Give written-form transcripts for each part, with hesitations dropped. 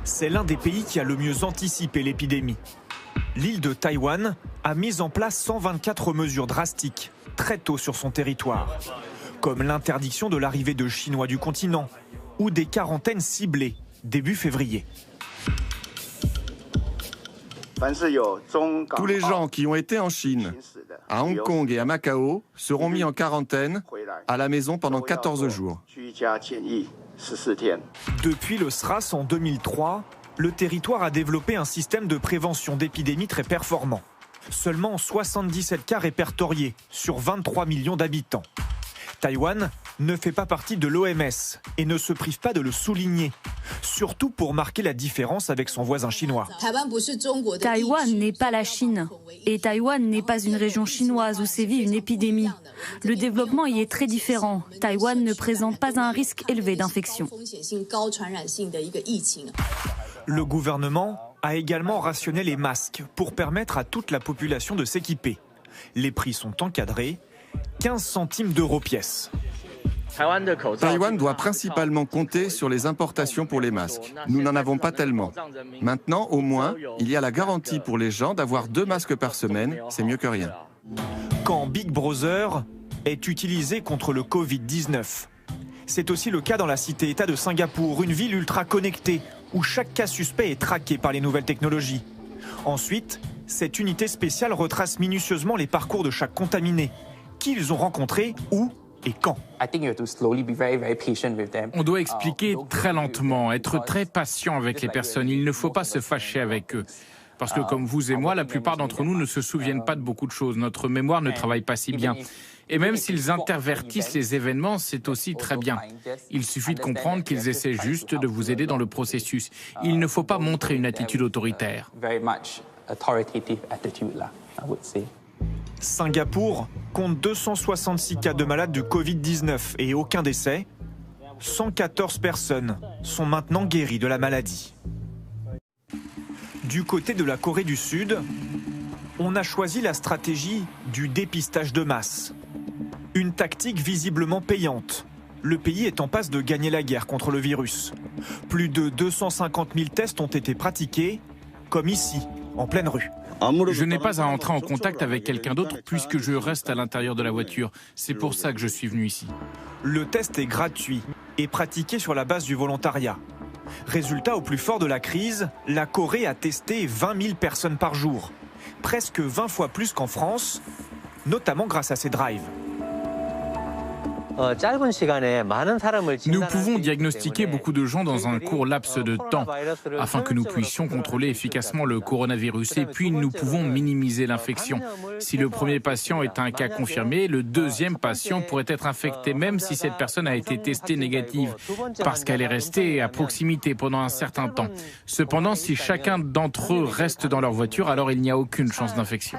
C'est l'un des pays qui a le mieux anticipé l'épidémie. L'île de Taïwan a mis en place 124 mesures drastiques très tôt sur son territoire, comme l'interdiction de l'arrivée de Chinois du continent ou des quarantaines ciblées début février. Tous les gens qui ont été en Chine, à Hong Kong et à Macao seront mis en quarantaine à la maison pendant 14 jours. Depuis le SRAS en 2003, le territoire a développé un système de prévention d'épidémies très performant. Seulement 77 cas répertoriés sur 23 millions d'habitants. Taïwan ne fait pas partie de l'OMS et ne se prive pas de le souligner, surtout pour marquer la différence avec son voisin chinois. Taïwan n'est pas la Chine et Taïwan n'est pas une région chinoise où sévit une épidémie. Le développement y est très différent. Taïwan ne présente pas un risque élevé d'infection. Le gouvernement a également rationné les masques pour permettre à toute la population de s'équiper. Les prix sont encadrés, 15 centimes d'euros pièce. Taïwan doit principalement compter sur les importations pour les masques. Nous n'en avons pas tellement. Maintenant, au moins, il y a la garantie pour les gens d'avoir 2 masques par semaine, c'est mieux que rien. Quand Big Brother est utilisé contre le Covid-19. C'est aussi le cas dans la cité-État de Singapour, une ville ultra connectée, où chaque cas suspect est traqué par les nouvelles technologies. Ensuite, cette unité spéciale retrace minutieusement les parcours de chaque contaminé, qui ils ont rencontré, où et quand. On doit expliquer très lentement, être très patient avec les personnes. Il ne faut pas se fâcher avec eux. Parce que comme vous et moi, la plupart d'entre nous ne se souviennent pas de beaucoup de choses. Notre mémoire ne travaille pas si bien. Et même s'ils intervertissent les événements, c'est aussi très bien. Il suffit de comprendre qu'ils essaient juste de vous aider dans le processus. Il ne faut pas montrer une attitude autoritaire. Singapour compte 266 cas de malades du Covid-19 et aucun décès. 114 personnes sont maintenant guéries de la maladie. Du côté de la Corée du Sud, on a choisi la stratégie du dépistage de masse. Une tactique visiblement payante. Le pays est en passe de gagner la guerre contre le virus. Plus de 250 000 tests ont été pratiqués, comme ici, en pleine rue. Je n'ai pas à entrer en contact avec quelqu'un d'autre puisque je reste à l'intérieur de la voiture. C'est pour ça que je suis venu ici. Le test est gratuit et pratiqué sur la base du volontariat. Résultat, au plus fort de la crise, la Corée a testé 20 000 personnes par jour. Presque 20 fois plus qu'en France, notamment grâce à ces drives. Nous pouvons diagnostiquer beaucoup de gens dans un court laps de temps afin que nous puissions contrôler efficacement le coronavirus et puis nous pouvons minimiser l'infection. Si le premier patient est un cas confirmé, le deuxième patient pourrait être infecté même si cette personne a été testée négative parce qu'elle est restée à proximité pendant un certain temps. Cependant, si chacun d'entre eux reste dans leur voiture, alors il n'y a aucune chance d'infection.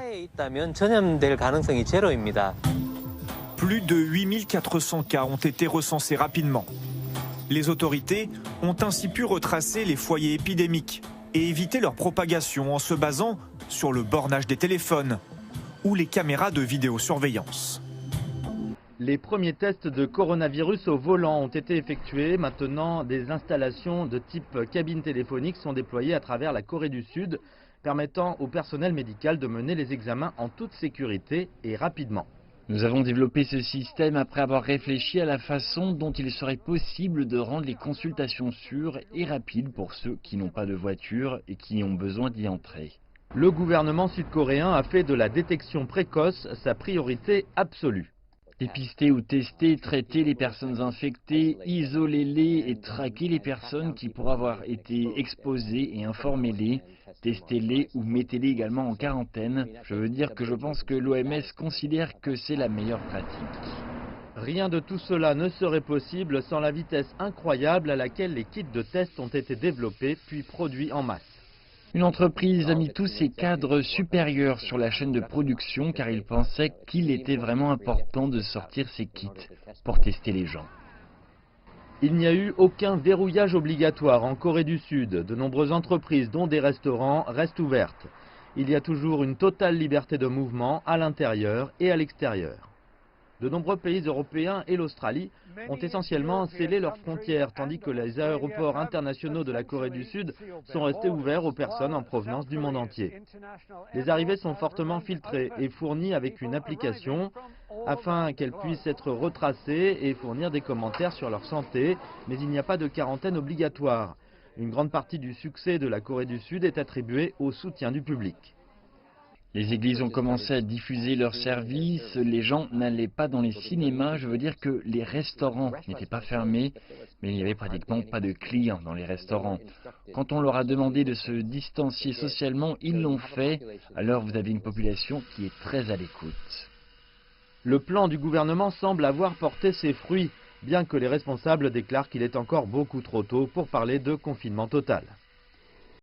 Plus de 8400 cas ont été recensés rapidement. Les autorités ont ainsi pu retracer les foyers épidémiques et éviter leur propagation en se basant sur le bornage des téléphones ou les caméras de vidéosurveillance. Les premiers tests de coronavirus au volant ont été effectués. Maintenant, des installations de type cabine téléphonique sont déployées à travers la Corée du Sud, permettant au personnel médical de mener les examens en toute sécurité et rapidement. Nous avons développé ce système après avoir réfléchi à la façon dont il serait possible de rendre les consultations sûres et rapides pour ceux qui n'ont pas de voiture et qui ont besoin d'y entrer. Le gouvernement sud-coréen a fait de la détection précoce sa priorité absolue. Dépister ou tester, traiter les personnes infectées, isoler-les et traquer les personnes qui pourraient avoir été exposées et informer-les. Testez-les ou mettez-les également en quarantaine. Je veux dire que je pense que l'OMS considère que c'est la meilleure pratique. Rien de tout cela ne serait possible sans la vitesse incroyable à laquelle les kits de test ont été développés puis produits en masse. Une entreprise a mis tous ses cadres supérieurs sur la chaîne de production car il pensait qu'il était vraiment important de sortir ces kits pour tester les gens. Il n'y a eu aucun verrouillage obligatoire en Corée du Sud. De nombreuses entreprises, dont des restaurants, restent ouvertes. Il y a toujours une totale liberté de mouvement à l'intérieur et à l'extérieur. De nombreux pays européens et l'Australie ont essentiellement scellé leurs frontières, tandis que les aéroports internationaux de la Corée du Sud sont restés ouverts aux personnes en provenance du monde entier. Les arrivées sont fortement filtrées et fournies avec une application afin qu'elles puissent être retracées et fournir des commentaires sur leur santé, mais il n'y a pas de quarantaine obligatoire. Une grande partie du succès de la Corée du Sud est attribuée au soutien du public. Les églises ont commencé à diffuser leurs services, les gens n'allaient pas dans les cinémas, je veux dire que les restaurants n'étaient pas fermés, mais il n'y avait pratiquement pas de clients dans les restaurants. Quand on leur a demandé de se distancier socialement, ils l'ont fait, alors vous avez une population qui est très à l'écoute. Le plan du gouvernement semble avoir porté ses fruits, bien que les responsables déclarent qu'il est encore beaucoup trop tôt pour parler de confinement total.